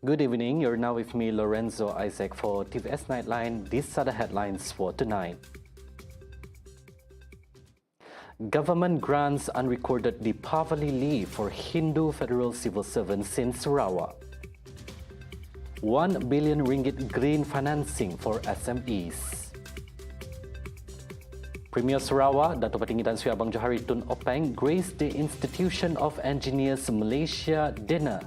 Good evening, you're now with me, Lorenzo Isaac, for TVS Nightline. These are the headlines for tonight. Government grants unrecorded DEEPAVALI leave for Hindu federal civil servants in Sarawak. 1 billion ringgit green financing for SMEs. Premier Sarawak, Dato' Patinggi Tan Sri Abang Johari Tun Openg, graced the Institution of Engineers Malaysia dinner.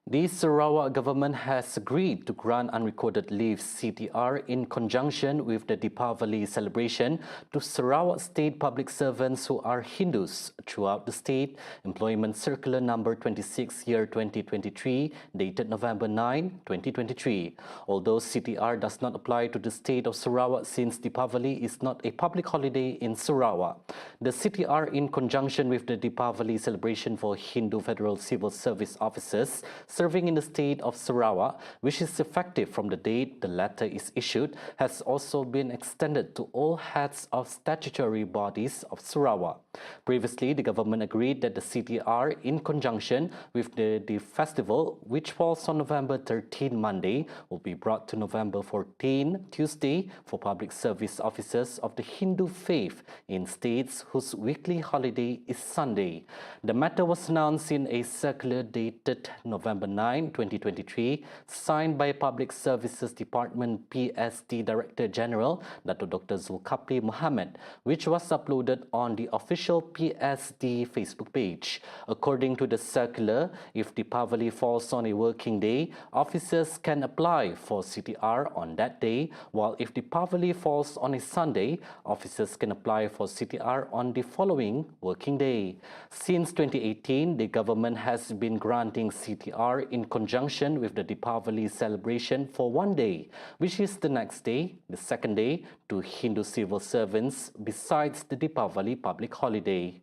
The Sarawak government has agreed to grant unrecorded leave CTR in conjunction with the DEEPAVALI celebration to Sarawak state public servants who are Hindus throughout the state. Employment Circular number 26 year 2023 dated November 9, 2023. Although CTR does not apply to the state of Sarawak since DEEPAVALI is not a public holiday in Sarawak, the CTR in conjunction with the DEEPAVALI celebration for Hindu Federal Civil Service officers serving in the state of Sarawak, which is effective from the date the letter is issued, has also been extended to all heads of statutory bodies of Sarawak. Previously, the government agreed that the CTR, in conjunction with the festival, which falls on November 13, Monday, will be brought to November 14, Tuesday, for public service officers of the Hindu faith in states whose weekly holiday is Sunday. The matter was announced in a circular dated November 9, 2023, signed by Public Services Department PSD Director General Dato' Dr. Zulkifli Mohammed, which was uploaded on the official PSD Facebook page. According to the circular, if DEEPAVALI falls on a working day, officers can apply for CTR on that day, while if DEEPAVALI falls on a Sunday, officers can apply for CTR on the following working day. Since 2018, the government has been granting CTR in conjunction with the DEEPAVALI celebration for one day, which is the next day, the second day, to Hindu civil servants besides the DEEPAVALI public holiday.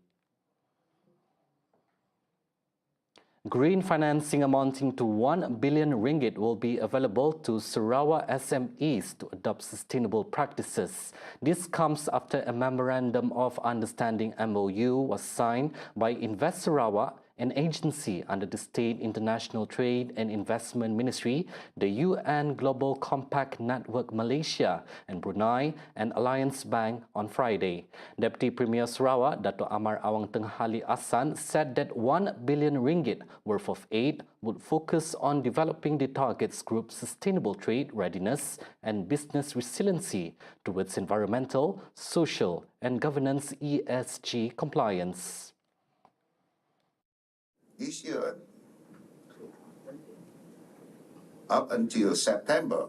Green financing amounting to 1 billion ringgit will be available to Sarawak SMEs to adopt sustainable practices. This comes after a Memorandum of Understanding MOU was signed by Invest Sarawak, an agency under the State International Trade and Investment Ministry, the UN Global Compact Network Malaysia and Brunei, and Alliance Bank on Friday. Deputy Premier Sarawak, Dato' Amar Awang Teng Hali Ahsan, said that 1 billion ringgit worth of aid would focus on developing the targets group's sustainable trade readiness and business resiliency towards environmental, social, and governance ESG compliance. This year, up until September,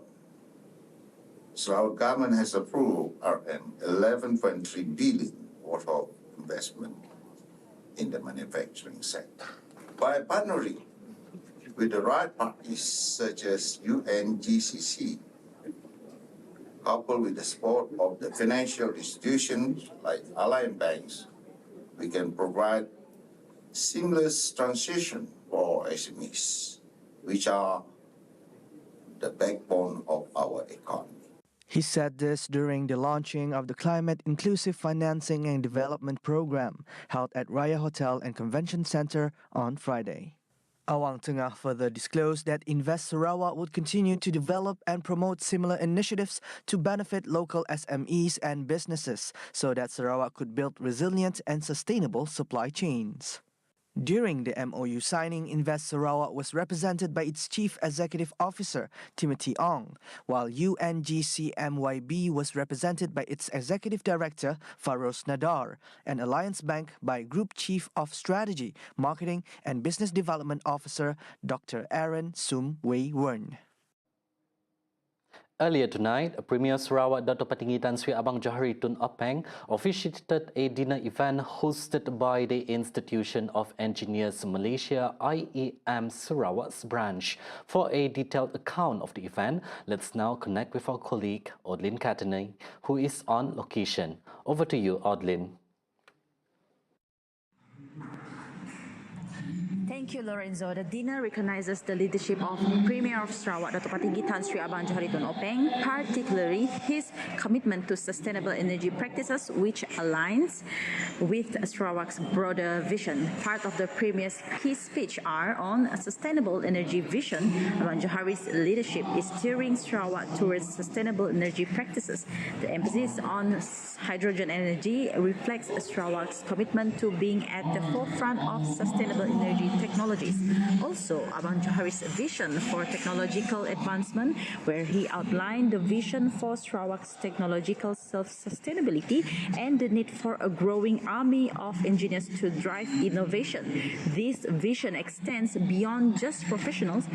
Sarawak government has approved RM 11.3 billion worth of investment in the manufacturing sector. By partnering with the right parties such as UNGCC, coupled with the support of the financial institutions like Alliance banks, we can provide seamless transition for SMEs, which are the backbone of our economy. He said this during the launching of the Climate Inclusive Financing and Development Program held at Raya Hotel and Convention Center on Friday. Awang Tengah further disclosed that Invest Sarawak would continue to develop and promote similar initiatives to benefit local SMEs and businesses so that Sarawak could build resilient and sustainable supply chains. During the MOU signing, Invest Sarawak was represented by its Chief Executive Officer, Timothy Ong, while UNGCMYB was represented by its Executive Director, Faroz Nadar, and Alliance Bank by Group Chief of Strategy, Marketing and Business Development Officer, Dr. Aaron Sum Wei Wern. Earlier tonight, Premier Sarawak Dato' Patinggi Tan Sri Abang Johari Tun Openg officiated a dinner event hosted by the Institution of Engineers Malaysia IEM Sarawak's branch. For a detailed account of the event, let's now connect with our colleague Audlin Catanay, who is on location. Over to you, Audlin. Thank you, Lorenzo. The dinner recognizes the leadership of Premier of Sarawak, Dato' Patinggi Tan Sri Abang Johari Tun Openg, particularly his commitment to sustainable energy practices, which aligns with Sarawak's broader vision. Part of the Premier's key speech are on a sustainable energy vision. Abang Johari's leadership is steering Sarawak towards sustainable energy practices. The emphasis on hydrogen energy reflects Sarawak's commitment to being at the forefront of sustainable energy technologies. Also, Abang Johari's vision for technological advancement, where he outlined the vision for Sarawak's technological self-sustainability and the need for a growing army of engineers to drive innovation. This vision extends beyond just professionals.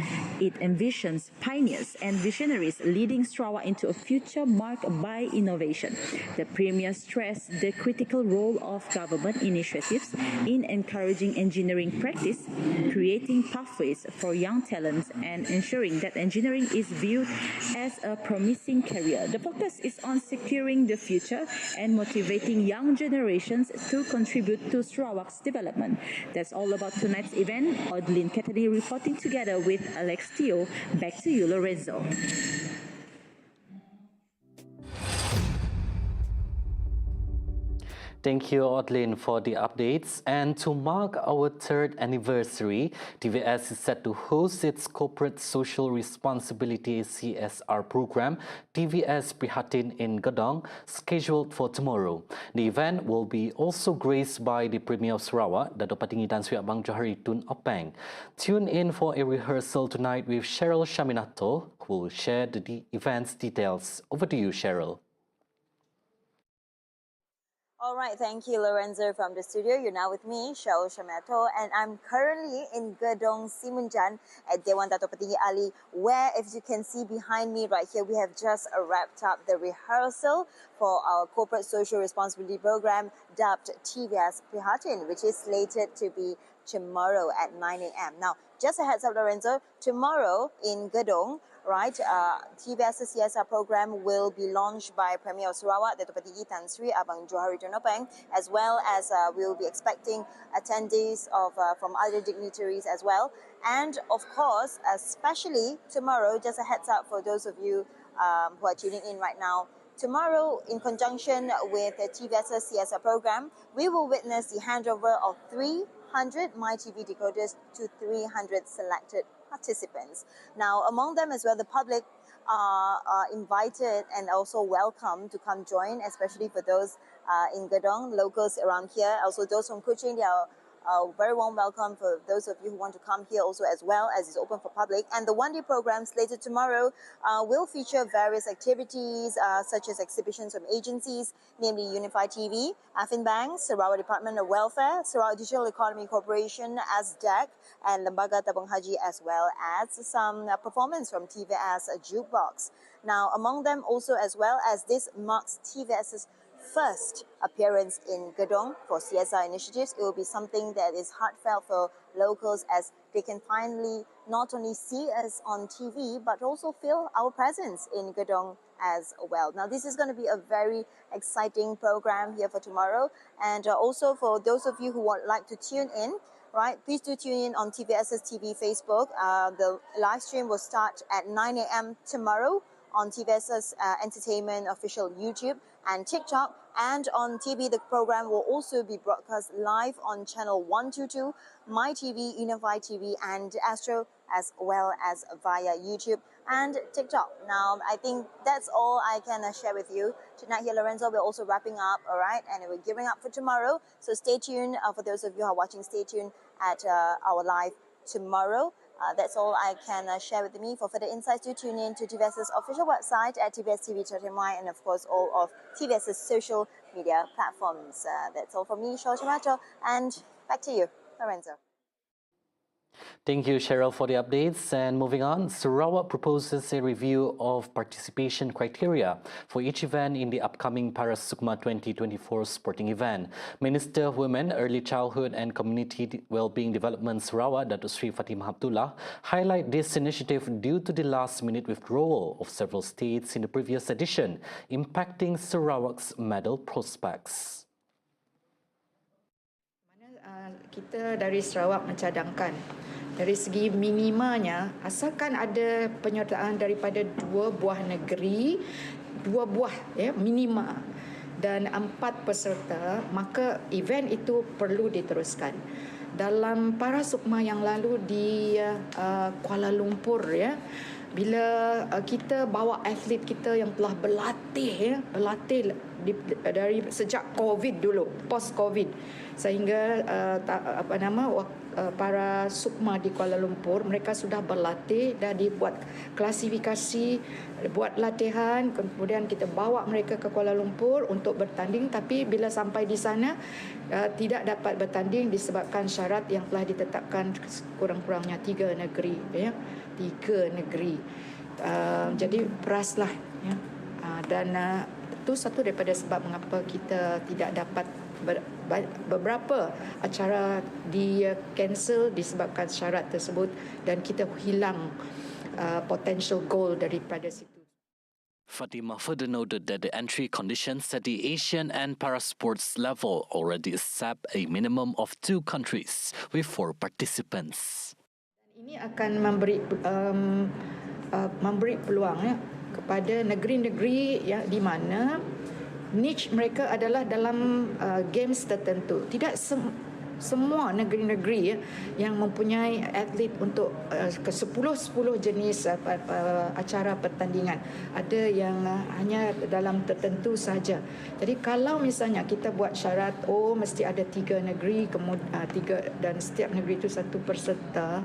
It envisions pioneers and visionaries leading Sarawak into a future marked by innovation. The Premier stressed the critical role of government initiatives in encouraging engineering practice, creating pathways for young talents, and ensuring that engineering is viewed as a promising career. The focus is on securing the future and motivating young generations to contribute to Sarawak's development. That's all about tonight's event. Audlin Kennedy reporting together with Alex Teo. Back to you, Lorenzo. Thank you, Audlin, for the updates. And to mark our third anniversary, TVS is set to host its Corporate Social Responsibility CSR program, TVS Prihatin in Gedong, scheduled for tomorrow. The event will be also graced by the Premier of Sarawak, Dato' Patinggi Tan Sri Abang Johari Tun Openg. Tune in for a rehearsal tonight with Cheryl Shaminato, who will share the event's details. Over to you, Cheryl. All right, thank you, Lorenzo, from the studio. You're now with me, Cheryl Shamato, and I'm currently in Gedong Simunjan at Dewan Dato' Patinggi Ali, where, if you can see behind me right here, we have just wrapped up the rehearsal for our Corporate Social Responsibility Program, dubbed TVS Prihatin, which is slated to be tomorrow at 9 a.m. Now, just a heads up, Lorenzo, tomorrow in Gedong, right, TVS CSR program will be launched by Premier of Sarawak, Dato' Patinggi Tan Sri Abang Johari Tun Openg, as well as we will be expecting attendees from other dignitaries as well. And of course, especially tomorrow, just a heads up for those of you who are tuning in right now, tomorrow, in conjunction with the TVS CSR program, we will witness the handover of 300 MyTV decoders to 300 selected participants. Now, among them as well, the public are invited and also welcome to come join, especially for those in Gedong, locals around here. Also, those from Kuching, they are very warm welcome for those of you who want to come here also, as well as it's open for public. And the one-day program slated tomorrow will feature various activities such as exhibitions from agencies, namely Unify TV, Affin Bank, Sarawak Department of Welfare, Sarawak Digital Economy Corporation, ASDEC, and Lembaga Tabung Haji, as well as some performance from TVS Jukebox. Now, among them also, as well as this marks TVS's first appearance in Gedong for CSR initiatives. It will be something that is heartfelt for locals, as they can finally not only see us on TV, but also feel our presence in Gedong as well. Now, this is going to be a very exciting program here for tomorrow. And also for those of you who would like to tune in, right, please do tune in on TVS's TV Facebook. The live stream will start at 9 a.m. tomorrow on TVS's Entertainment official YouTube and TikTok, and on TV the program will also be broadcast live on channel 122, MyTV, Unify TV, and Astro, as well as via YouTube and TikTok. Now, I think that's all I can share with you tonight here, Lorenzo. We're also wrapping up, all right, and we're gearing up for tomorrow. So stay tuned. For those of you who are watching, stay tuned at our live tomorrow. That's all I can share with me. For further insights, do tune in to TVS's official website at tvstv.my, and of course all of TVS's social media platforms. That's all from me, Cheryl Shamato, and back to you, Lorenzo. Thank you, Cheryl, for the updates. And moving on, Sarawak proposes a review of participation criteria for each event in the upcoming Sukma 2024 sporting event. Minister of Women, Early Childhood and Community Wellbeing Development Sarawak, Dato' Sri Fatimah Abdullah, highlight this initiative due to the last-minute withdrawal of several states in the previous edition, impacting Sarawak's medal prospects. Kita dari Sarawak mencadangkan dari segi minimanya asalkan ada penyertaan daripada 2 buah negeri, 2 buah minima dan 4 peserta, maka event itu perlu diteruskan. Dalam para Sukma yang lalu di Kuala Lumpur bila kita bawa atlet kita yang telah berlatih dari sejak COVID dulu, post COVID, sehingga para Sukma di Kuala Lumpur mereka sudah berlatih, dah dibuat klasifikasi, buat latihan, kemudian kita bawa mereka ke Kuala Lumpur untuk bertanding, tapi bila sampai di sana tidak dapat bertanding disebabkan syarat yang telah ditetapkan kurang-kurangnya 3 negeri 3 negeri. Jadi beraslah dan itu satu daripada sebab mengapa kita tidak dapat beberapa acara di cancel disebabkan syarat tersebut dan kita hilang potential goal daripada situ. Fatimah further noted that the entry conditions at the Asian and Parasports level already accept a minimum of 2 countries with 4 participants. Ini akan memberi peluang kepada negeri-negeri di mana niche mereka adalah dalam games tertentu. Tidak semua negeri-negeri yang mempunyai atlet untuk ke 10 jenis acara pertandingan. Ada yang hanya dalam tertentu saja. Jadi kalau misalnya kita buat syarat mesti ada 3 negeri, kemudian 3 dan setiap negeri itu 1 peserta.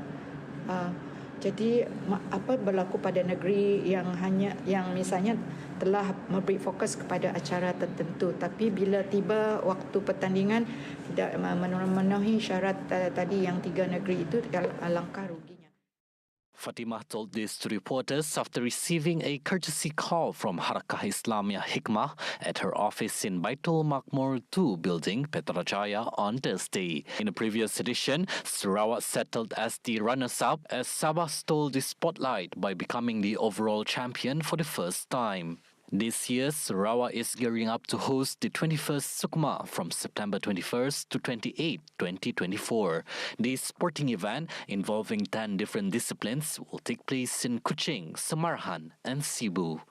Jadi apa berlaku pada negeri yang misalnya telah memberi fokus kepada acara tertentu, tapi bila tiba waktu pertandingan tidak memenuhi syarat tadi yang 3 negeri itu, alangkah ruginya. Fatimah told this to reporters after receiving a courtesy call from Harakah Islamiyah Hikmah at her office in Baitul Makmur 2 building, Petrajaya, on Thursday. In a previous edition, Sarawak settled as the runners-up as Sabah stole the spotlight by becoming the overall champion for the first time. This year, Sarawak is gearing up to host the 21st Sukma from September 21st to 28, 2024. The sporting event, involving 10 different disciplines, will take place in Kuching, Samarhan and Cebu.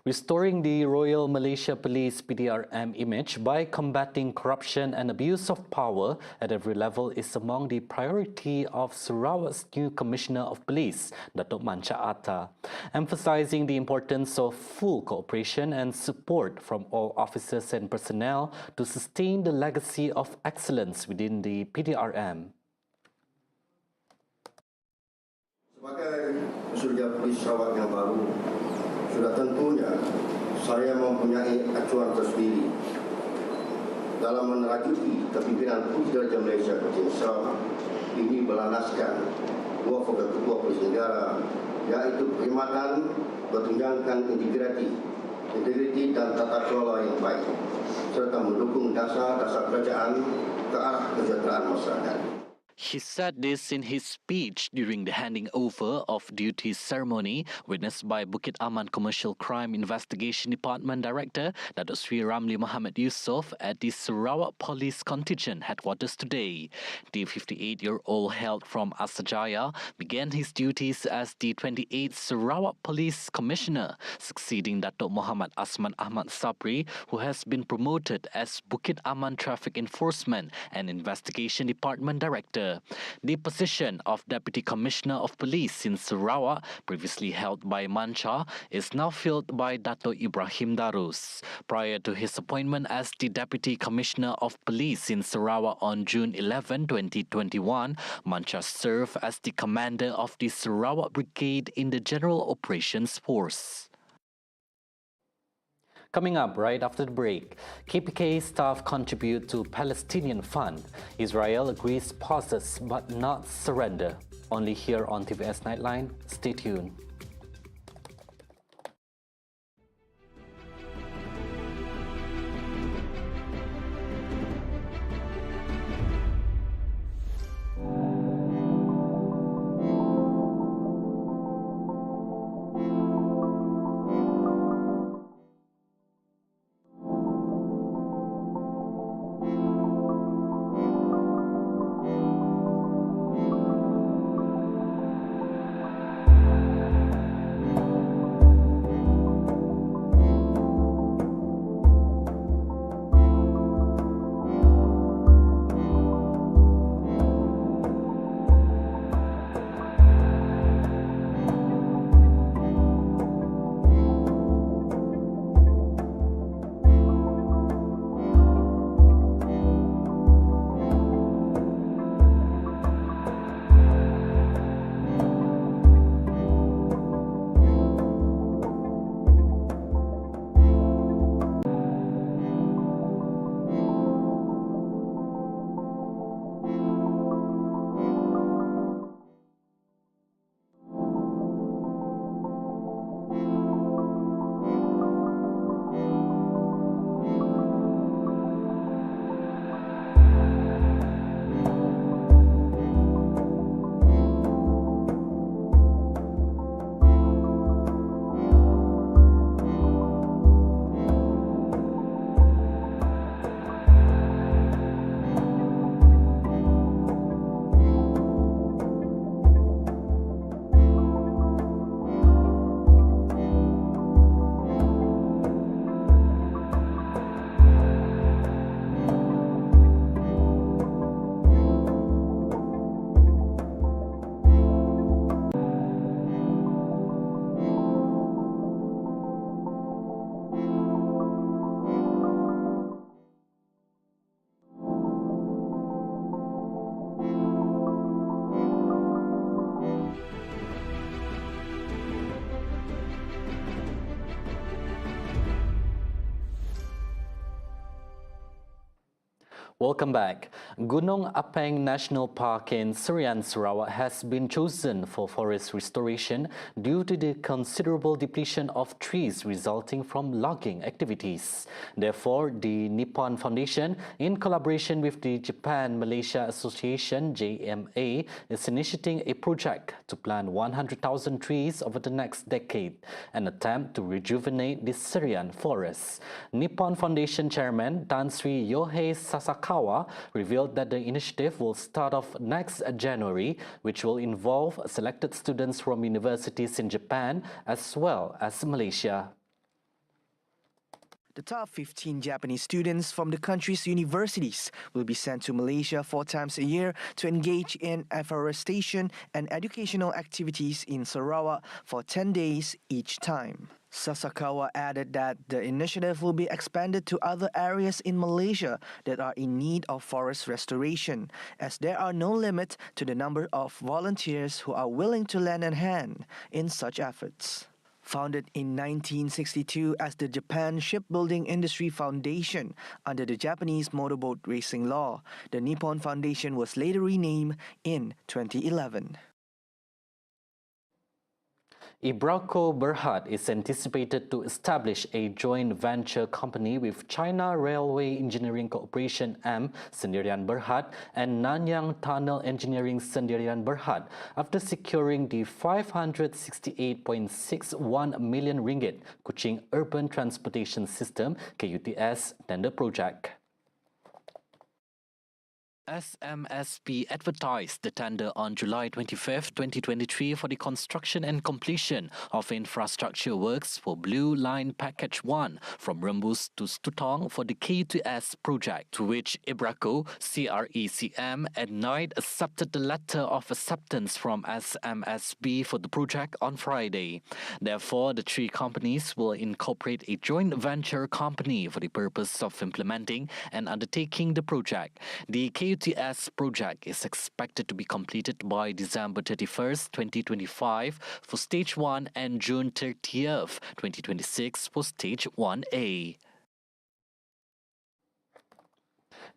Restoring the Royal Malaysia Police PDRM image by combating corruption and abuse of power at every level is among the priority of Sarawak's new Commissioner of Police, Datuk Mancha Atta, emphasizing the importance of full cooperation and support from all officers and personnel to sustain the legacy of excellence within the PDRM. Sebagai Suruhanjaya Polis Sarawak yang baru, sudah tentunya saya mempunyai acuan tersendiri dalam menerajuti kepimpinan Polis Diraja Malaysia Kuching Sarawak. Ini berlandaskan 2 fokus ketua polis negara, iaitu perkhidmatan, bertunjangkan integriti dan tata kelola yang baik, serta mendukung dasar-dasar kerajaan ke arah kesejahteraan masyarakat. He said this in his speech during the handing over of duties ceremony witnessed by Bukit Aman Commercial Crime Investigation Department Director Datuk Sri Ramli Muhammad Yusof at the Sarawak Police Contingent headquarters today. The 58-year-old hailed from Asajaya began his duties as the 28th Sarawak Police Commissioner, succeeding Datuk Muhammad Asman Ahmad Sabri, who has been promoted as Bukit Aman Traffic Enforcement and Investigation Department Director. The position of Deputy Commissioner of Police in Sarawak, previously held by Mancha, is now filled by Dato' Ibrahim Darus. Prior to his appointment as the Deputy Commissioner of Police in Sarawak on June 11, 2021, Mancha served as the commander of the Sarawak Brigade in the General Operations Force. Coming up right after the break, KPK staff contribute to Palestinian Fund. Israel agrees pauses but not surrender. Only here on TVS Nightline. Stay tuned. Welcome back. Gunung Apeng National Park in Serian, Sarawak has been chosen for forest restoration due to the considerable depletion of trees resulting from logging activities. Therefore, the Nippon Foundation, in collaboration with the Japan-Malaysia Association (JMA), is initiating a project to plant 100,000 trees over the next decade, an attempt to rejuvenate the Serian forests. Nippon Foundation Chairman Tan Sri Yohei Sasakawa revealed that the initiative will start off next January, which will involve selected students from universities in Japan as well as Malaysia. The top 15 Japanese students from the country's universities will be sent to Malaysia 4 times a year to engage in afforestation and educational activities in Sarawak for 10 days each time. Sasakawa added that the initiative will be expanded to other areas in Malaysia that are in need of forest restoration, as there are no limit to the number of volunteers who are willing to lend a hand in such efforts. Founded in 1962 as the Japan Shipbuilding Industry Foundation under the Japanese motorboat racing law, the Nippon Foundation was later renamed in 2011. Ibraco Berhad is anticipated to establish a joint venture company with China Railway Engineering Corporation (M) Sendirian Berhad and Nanyang Tunnel Engineering Sendirian Berhad after securing the 568.61 million ringgit Kuching Urban Transportation System (KUTS) tender project. SMSP advertised the tender on July 25, 2023 for the construction and completion of infrastructure works for Blue Line Package 1 from Rembus to Stutong for the KUTS project, to which Ibraco, CRECM, and NIDE accepted the letter of acceptance from SMSP for the project on Friday. Therefore, the three companies will incorporate a joint venture company for the purpose of implementing and undertaking the project. The KUTS project is expected to be completed by December 31st, 2025 for Stage 1 and June 30th, 2026 for Stage 1A.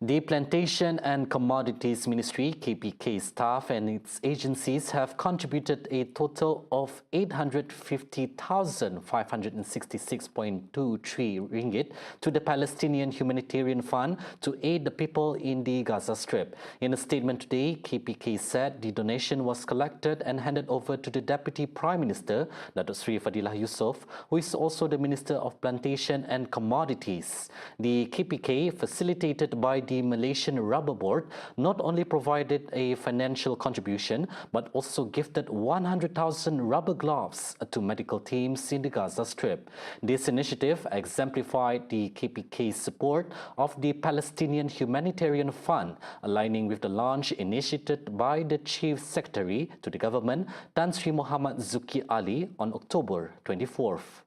The Plantation and Commodities Ministry (KPK) staff and its agencies have contributed a total of 850,566.23 ringgit to the Palestinian Humanitarian Fund to aid the people in the Gaza Strip. In a statement today, KPK said the donation was collected and handed over to the Deputy Prime Minister, Datuk Sri Fadilah Yusof, who is also the Minister of Plantation and Commodities. The KPK, facilitated by the Malaysian Rubber Board, not only provided a financial contribution but also gifted 100,000 rubber gloves to medical teams in the Gaza Strip. This initiative exemplified the KPK's support of the Palestinian Humanitarian Fund, aligning with the launch initiated by the Chief Secretary to the government, Tan Sri Muhammad Zuki Ali, on October 24th.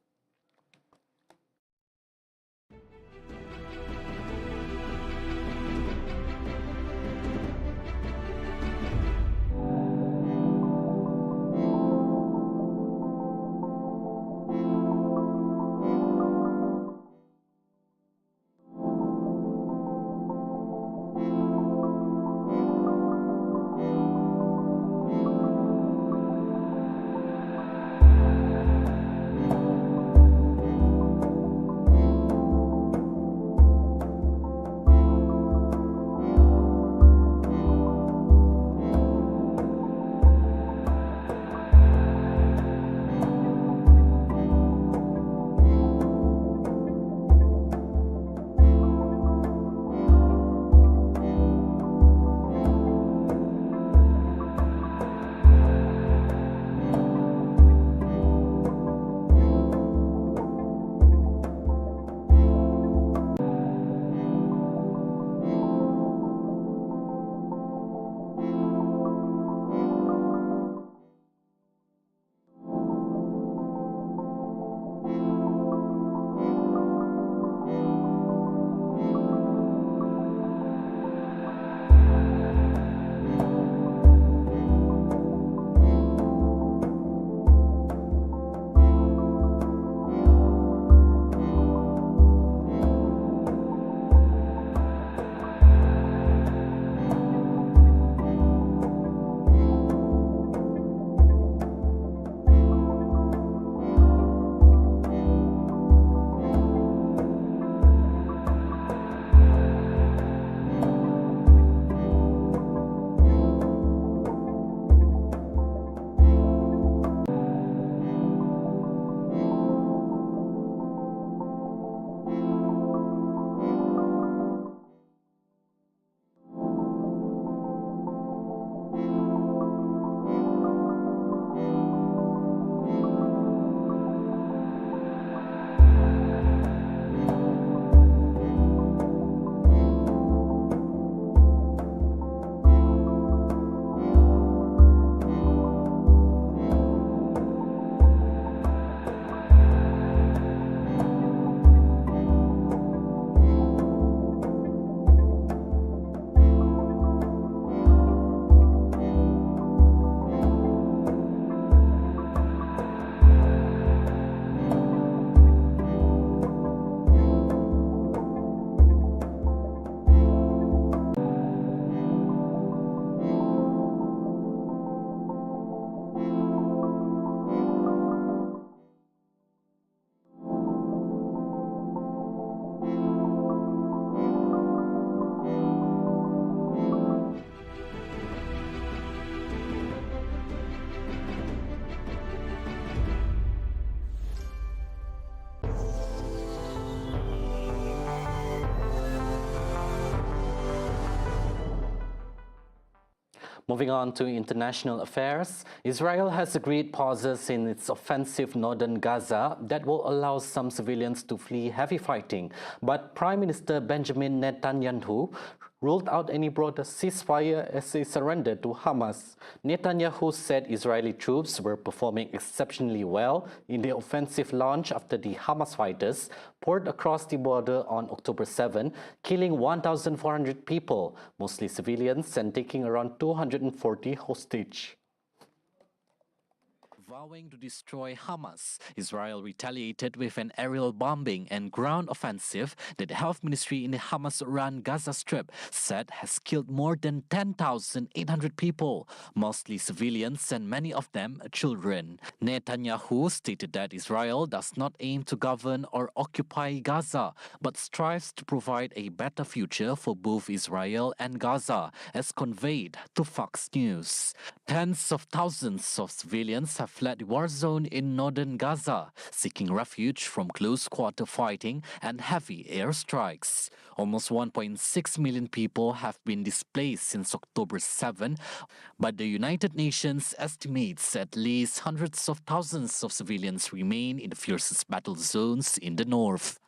Moving on to international affairs, Israel has agreed pauses in its offensive northern Gaza that will allow some civilians to flee heavy fighting. But Prime Minister Benjamin Netanyahu ruled out any broader ceasefire as a surrender to Hamas. Netanyahu said Israeli troops were performing exceptionally well in the offensive launch after the Hamas fighters poured across the border on October 7, killing 1,400 people, mostly civilians, and taking around 240 hostage. Vowing to destroy Hamas, Israel retaliated with an aerial bombing and ground offensive that the health ministry in the Hamas-run Gaza Strip said has killed more than 10,800 people, mostly civilians and many of them children. Netanyahu stated that Israel does not aim to govern or occupy Gaza, but strives to provide a better future for both Israel and Gaza, as conveyed to Fox News. Tens of thousands of civilians have fled the war zone in northern Gaza, seeking refuge from close-quarter fighting and heavy airstrikes. Almost 1.6 million people have been displaced since October 7, but the United Nations estimates at least hundreds of thousands of civilians remain in the fiercest battle zones in the north.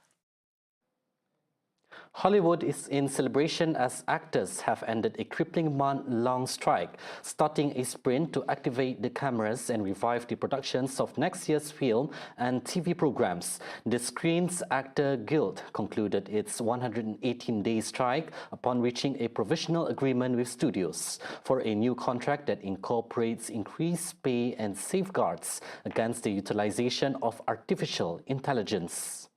Hollywood is in celebration as actors have ended a crippling month-long strike, starting a sprint to activate the cameras and revive the productions of next year's film and TV programs. The Screen's Actor Guild concluded its 118-day strike upon reaching a provisional agreement with studios for a new contract that incorporates increased pay and safeguards against the utilization of artificial intelligence.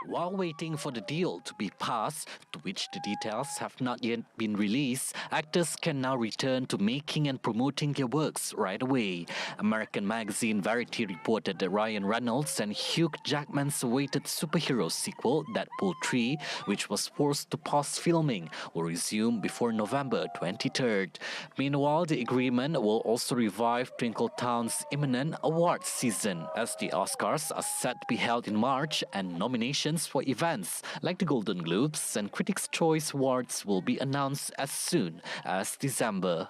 While waiting for the deal to be passed, to which the details have not yet been released, actors can now return to making and promoting their works right away. American magazine Variety reported that Ryan Reynolds and Hugh Jackman's awaited superhero sequel, Deadpool 3, which was forced to pause filming, will resume before November 23rd. Meanwhile, the agreement will also revive Twinkletown's imminent awards season, as the Oscars are set to be held in March and nominations for events like the Golden Globes and Critics' Choice Awards will be announced as soon as December.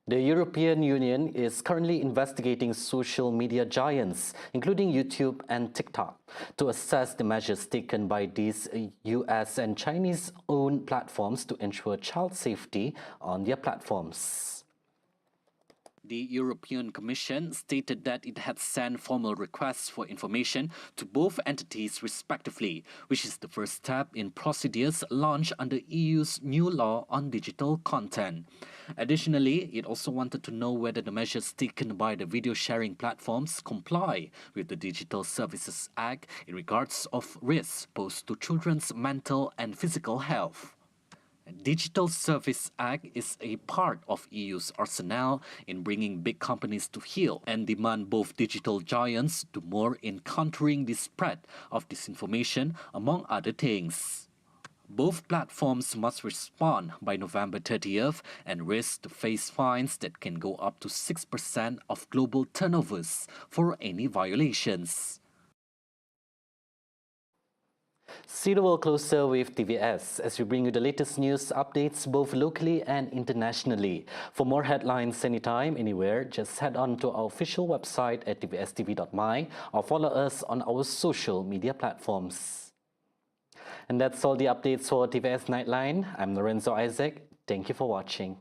The European Union is currently investigating social media giants, including YouTube and TikTok, to assess the measures taken by these US and Chinese-owned platforms to ensure child safety on their platforms. The European Commission stated that it had sent formal requests for information to both entities respectively, which is the first step in procedures launched under EU's new law on digital content. Additionally, it also wanted to know whether the measures taken by the video sharing platforms comply with the Digital Services Act in regards of risks posed to children's mental and physical health. Digital Service Act is a part of EU's arsenal in bringing big companies to heel and demand both digital giants do more in countering the spread of disinformation, among other things. Both platforms must respond by November 30th and risk to face fines that can go up to 6% of global turnovers for any violations. See the world closer with TVS as we bring you the latest news updates both locally and internationally. For more headlines anytime, anywhere, just head on to our official website at tvstv.my or follow us on our social media platforms. And that's all the updates for TVS Nightline. I'm Lorenzo Isaac. Thank you for watching.